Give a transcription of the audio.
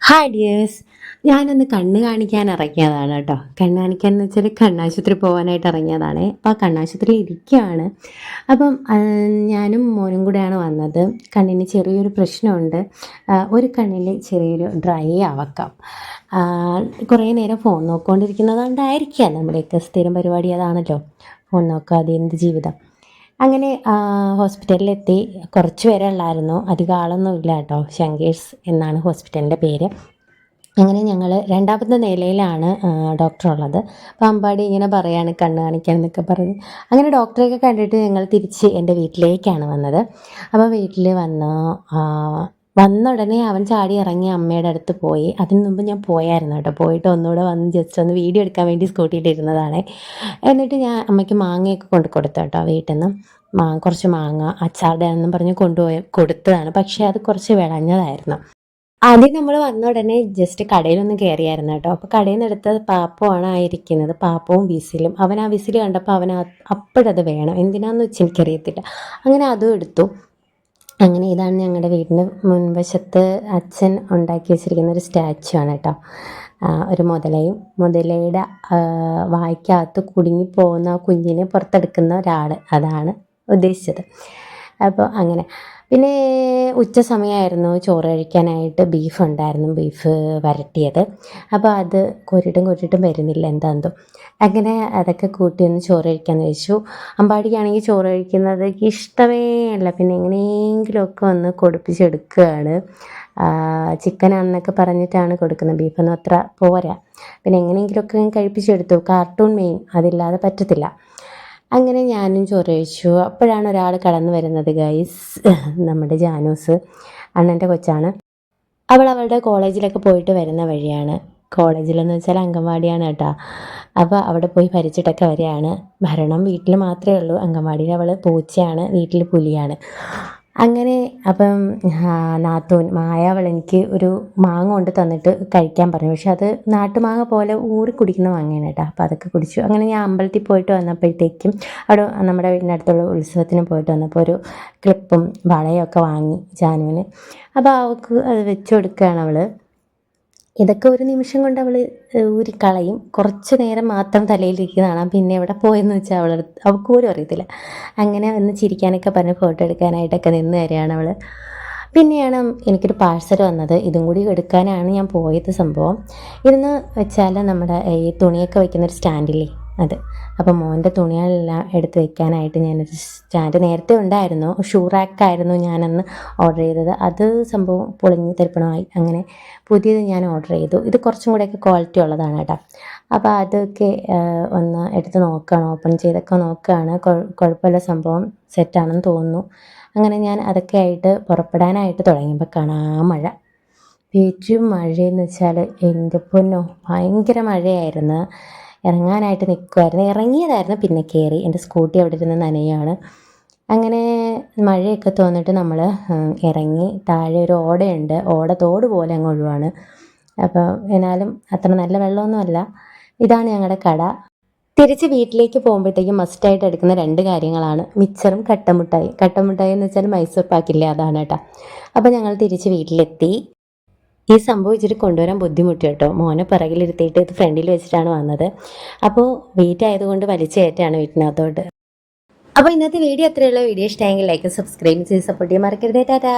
Hi dears. ഞാനൊന്ന് കണ്ണ് കാണിക്കാൻ ഇറങ്ങിയതാണ് കേട്ടോ. കണ്ണ് കാണിക്കാൻ എന്ന് വെച്ചാൽ കണ്ണാശുപത്രി പോകാനായിട്ട് ഇറങ്ങിയതാണ്. അപ്പോൾ ആ കണ്ണാശുപത്രിയിൽ ഇരിക്കുകയാണ്. അപ്പം ഞാനും മോനും കൂടെയാണ് വന്നത്. കണ്ണിന് ചെറിയൊരു പ്രശ്നമുണ്ട്. ഒരു കണ്ണിൽ ചെറിയൊരു ഡ്രൈ ആവക്കാം. കുറേ നേരം ഫോൺ നോക്കിക്കൊണ്ടിരിക്കുന്നത് കൊണ്ടായിരിക്കാം. നമ്മുടെയൊക്കെ സ്ഥിരം പരിപാടി അതാണല്ലോ, ഫോൺ നോക്കാതെ എന്ത് ജീവിതം. അങ്ങനെ ഹോസ്പിറ്റലിലെത്തി. കുറച്ച് പേരെ ഉള്ളായിരുന്നു, അധികം ആളൊന്നും ഇല്ല കേട്ടോ. ശങ്കേഴ്സ് എന്നാണ് ഹോസ്പിറ്റലിൻ്റെ പേര്. അങ്ങനെ ഞങ്ങൾ രണ്ടാമത്തെ നിലയിലാണ് ഡോക്ടറുള്ളത്. അപ്പോൾ അമ്പാടി ഇങ്ങനെ പറയാണ് കണ്ണ് കാണിക്കാൻ എന്നൊക്കെ പറഞ്ഞ്. അങ്ങനെ ഡോക്ടറെയൊക്കെ കണ്ടിട്ട് ഞങ്ങൾ തിരിച്ച് എൻ്റെ വീട്ടിലേക്കാണ് വന്നത്. അപ്പോൾ വീട്ടിൽ വന്ന ഉടനെ അവൻ ചാടി ഇറങ്ങി അമ്മയുടെ അടുത്ത് പോയി. അതിന് മുമ്പ് ഞാൻ പോയായിരുന്നു കേട്ടോ. പോയിട്ട് ഒന്നുകൂടെ വന്ന് ജസ്റ്റ് ഒന്ന് വീഡിയോ എടുക്കാൻ വേണ്ടി സ്കൂട്ടിയിലിരുന്നതാണ്. എന്നിട്ട് ഞാൻ അമ്മയ്ക്ക് മാങ്ങയൊക്കെ കൊണ്ട് കൊടുത്തു കേട്ടോ. വീട്ടിൽ നിന്ന് കുറച്ച് മാങ്ങ അച്ചാറുടെ ആണെന്നും പറഞ്ഞ് കൊണ്ടുപോയി കൊടുത്തതാണ്. പക്ഷേ അത് കുറച്ച് വിളഞ്ഞതായിരുന്നു. ആദ്യം നമ്മൾ വന്ന ഉടനെ ജസ്റ്റ് കടയിലൊന്ന് കയറിയായിരുന്നു കേട്ടോ. അപ്പോൾ കടയിൽ നിന്ന് എടുത്തത് പാപ്പമാണ് ആയിരിക്കുന്നത്. പാപ്പവും വിസിലും. അവൻ ആ വിസിൽ കണ്ടപ്പോൾ അവൻ അപ്പോഴത് വേണം, എന്തിനാന്ന് വെച്ച് എനിക്കറിയത്തില്ല. അങ്ങനെ അതും എടുത്തു. അങ്ങനെ ഇതാണ് ഞങ്ങളുടെ വീടിൻ്റെ മുൻവശത്ത് അച്ഛൻ ഉണ്ടാക്കി വെച്ചിരിക്കുന്ന ഒരു സ്റ്റാച്ചു ആണ് കേട്ടോ. ഒരു മുതലയുടെ വായ്ക്കകത്ത് കുടുങ്ങിപ്പോകുന്ന ആ കുഞ്ഞിനെ പുറത്തെടുക്കുന്ന ഒരാൾ, അതാണ് ഉദ്ദേശിച്ചത്. അപ്പോൾ അങ്ങനെ പിന്നെ ഉച്ച സമയമായിരുന്നു. ചോറ് കഴിക്കാനായിട്ട് ബീഫ് ഉണ്ടായിരുന്നു, ബീഫ് വരട്ടിയത്. അപ്പോൾ അത് കൊരിട്ടും വരുന്നില്ല എന്താന്തോ. അങ്ങനെ അതൊക്കെ കൂട്ടി ഒന്ന് ചോറ് കഴിക്കാമെന്ന് വെച്ചു. അമ്പാടിക്കാണെങ്കിൽ ചോറ് കഴിക്കുന്നത് ഇഷ്ടമേ അല്ല. പിന്നെ എങ്ങനെയെങ്കിലുമൊക്കെ ഒന്ന് കൊടുപ്പിച്ചെടുക്കുകയാണ്. ചിക്കനാണെന്നൊക്കെ പറഞ്ഞിട്ടാണ് കൊടുക്കുന്നത്, ബീഫൊന്നും അത്ര പോരാ. പിന്നെ എങ്ങനെയെങ്കിലുമൊക്കെ കഴിപ്പിച്ചെടുത്തു. കാർട്ടൂൺ മെയിൻ, അതില്ലാതെ പറ്റത്തില്ല. അങ്ങനെ ഞാനും ചോറ് കഴിച്ചു. അപ്പോഴാണ് ഒരാൾ കടന്നു വരുന്നത് ഗൈസ്. നമ്മുടെ ജാനൂസ്, അണ്ണൻ്റെ കൊച്ചാണ്. അവളുടെ കോളേജിലൊക്കെ പോയിട്ട് വരുന്ന വഴിയാണ്. കോളേജിലെന്ന് വെച്ചാൽ അംഗൻവാടിയാണ് കേട്ടോ. അപ്പോൾ അവിടെ പോയി ഭരിച്ചിട്ടൊക്കെ വരികയാണ്. ഭരണം വീട്ടിൽ മാത്രമേ ഉള്ളൂ. അംഗൻവാടിയിൽ അവൾ പൂച്ചയാണ്, വീട്ടിൽ പുലിയാണ്. അങ്ങനെ അപ്പം നാത്തൂൻ മായ എനിക്ക് ഒരു മാങ്ങ കൊണ്ട് തന്നിട്ട് കഴിക്കാൻ പറഞ്ഞു. പക്ഷെ അത് നാട്ടുമാങ്ങ പോലെ ഊറി കുടിക്കുന്ന മാങ്ങയാണ് കേട്ടോ. അപ്പോൾ അതൊക്കെ കുടിച്ചു. അങ്ങനെ ഞാൻ അമ്പലത്തിൽ പോയിട്ട് വന്നപ്പോഴത്തേക്കും അവിടെ നമ്മുടെ വീടിൻ്റെ അടുത്തുള്ള ഉത്സവത്തിന് പോയിട്ട് വന്നപ്പോൾ ഒരു ക്ലിപ്പും വളയൊക്കെ വാങ്ങി ജാനുവിന്. അപ്പോൾ അവൾക്ക് അത് വെച്ച് കൊടുക്കുകയാണ് അവൾ. ഇതൊക്കെ ഒരു നിമിഷം കൊണ്ട് അവൾ ഊരിക്കളയും. കുറച്ച് നേരം മാത്രം തലയിലിരിക്കുന്നതാണ്. പിന്നെ എവിടെ പോയെന്ന് വെച്ചാൽ അവൾക്ക് പോലും അറിയത്തില്ല. അങ്ങനെ ഒന്ന് ചിരിക്കാനൊക്കെ പറഞ്ഞ് ഫോട്ടോ എടുക്കാനായിട്ടൊക്കെ നിന്ന് തരികയാണ് അവൾ. പിന്നെയാണ് എനിക്കൊരു പാഴ്സൽ വന്നത്. ഇതും കൂടി എടുക്കാനാണ് ഞാൻ പോയത്. സംഭവം ഇതെന്ന് വെച്ചാൽ നമ്മുടെ ഈ തുണിയൊക്കെ വയ്ക്കുന്നൊരു സ്റ്റാൻഡില്ലേ, അത്. അപ്പോൾ മോൻ്റെ തുണികളെല്ലാം എടുത്ത് വെക്കാനായിട്ട് ഞാനൊരു സ്റ്റാൻഡ് നേരത്തെ ഉണ്ടായിരുന്നു. ഷൂ റാക്കായിരുന്നു ഞാനന്ന് ഓർഡർ ചെയ്തത്. അത് സംഭവം പൊളിഞ്ഞ് തരിപ്പണമായി. അങ്ങനെ പുതിയത് ഞാൻ ഓർഡർ ചെയ്തു. ഇത് കുറച്ചും കൂടെയൊക്കെ ക്വാളിറ്റി ഉള്ളതാണ് കേട്ടോ. അപ്പോൾ അതൊക്കെ ഒന്ന് എടുത്ത് നോക്കുകയാണ്, ഓപ്പൺ ചെയ്തൊക്കെ നോക്കുകയാണ്. കുഴപ്പമില്ല, സംഭവം സെറ്റാണെന്ന് തോന്നുന്നു. അങ്ങനെ ഞാൻ അതൊക്കെ ആയിട്ട് പുറപ്പെടാനായിട്ട് തുടങ്ങിയപ്പോൾ കാണാം മഴ. പെരും മഴയെന്ന് വെച്ചാൽ എൻ്റെ പൊന്നോ, ഭയങ്കര മഴയായിരുന്നു. ഇറങ്ങാനായിട്ട് നിൽക്കുമായിരുന്നു. ഇറങ്ങിയതായിരുന്നു, പിന്നെ കയറി. എൻ്റെ സ്കൂട്ടി അവിടെ ഇരുന്ന് നനയാണ്. അങ്ങനെ മഴയൊക്കെ തോന്നിട്ട് നമ്മൾ ഇറങ്ങി. താഴെ ഒരു ഓടയുണ്ട്, ഓട തോട് പോലെ അങ്ങ് ഒഴുവാണ്. അപ്പോൾ എന്നാലും അത്ര നല്ല വെള്ളമൊന്നുമല്ല. ഇതാണ് ഞങ്ങളുടെ കട. തിരിച്ച് വീട്ടിലേക്ക് പോകുമ്പോഴത്തേക്കും മസ്റ്റായിട്ട് എടുക്കുന്ന 2 കാര്യങ്ങളാണ് മിച്ചറും കട്ടമുട്ടായി. കട്ടമുട്ടായി എന്ന് വെച്ചാൽ മൈസൂർ പാക്കില്ലേ, അതാണ് കേട്ടോ. അപ്പോൾ ഞങ്ങൾ തിരിച്ച് വീട്ടിലെത്തി. ഈ സംഭവം ഇച്ചിരി കൊണ്ടുവരാൻ ബുദ്ധിമുട്ട് കേട്ടോ. മോനെ പിറകിലിരുത്തിയിട്ട് ഇത് ഫ്രണ്ടിൽ വെച്ചിട്ടാണ് വന്നത്. അപ്പോൾ വെയിറ്റ് ആയതുകൊണ്ട് വലിച്ചു കയറ്റാണ് വീട്ടിനകത്തോട്ട്. അപ്പോൾ ഇന്നത്തെ വീഡിയോ അത്രയുള്ള. വീഡിയോ ഇഷ്ടമെങ്കിൽ ലൈക്ക് സബ്സ്ക്രൈബ് ചെയ്ത് സപ്പോർട്ട് ചെയ്യാൻ മറക്കരുതേ. ടാറ്റാ.